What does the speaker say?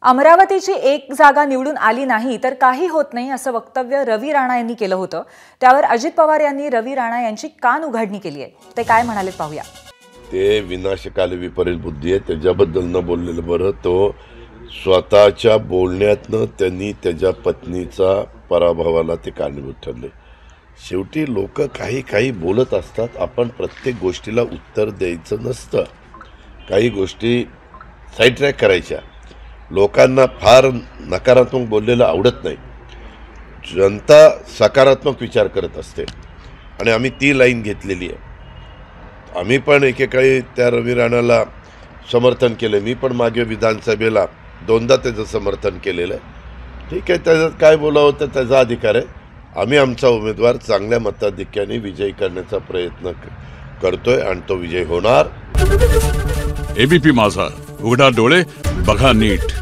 अमरावतीची एक जागा निवडून आली नाही तर काही होत नाही असं वक्तव्य रवी राणा यांनी केलं होतं। त्यावर अजित पवार यांनी रवी राणा यांची कान उघडणी केली आहे। ते काय म्हणाले पाहूया। ते विनाशकाली विपरीत बुद्धी आहे, त्याच्याबद्दल न बोललेलं बरं। तो स्वतःच्या बोलण्यातनं त्यांनी त्याच्या पत्नीचा पराभवाला ते कारणीभूत ठरले। शेवटी लोक काही काही बोलत असतात, आपण प्रत्येक गोष्टीला उत्तर द्यायचं नसतं। काही गोष्टी साईड ट्रॅक करायच्या। लोकांना फार नकारात्मक बोललेलं आवडत नाही, जनता सकारात्मक विचार करत असते आणि आम्ही ती लाईन घेतलेली आहे। आम्ही पण एकेकाळी त्या रवी राणाला समर्थन केलं। मी पण मागे विधानसभेला दोनदा त्याचं समर्थन केलेलं आहे। ठीक आहे, त्याच्यात काय बोलावं तर त्याचा अधिकार आहे। आम्ही आमचा उमेदवार चांगल्या मताधिक्याने विजयी करण्याचा प्रयत्न करतोय आणि तो विजय होणार। एबीपी माझा, उघडा डोळे बघा नीट।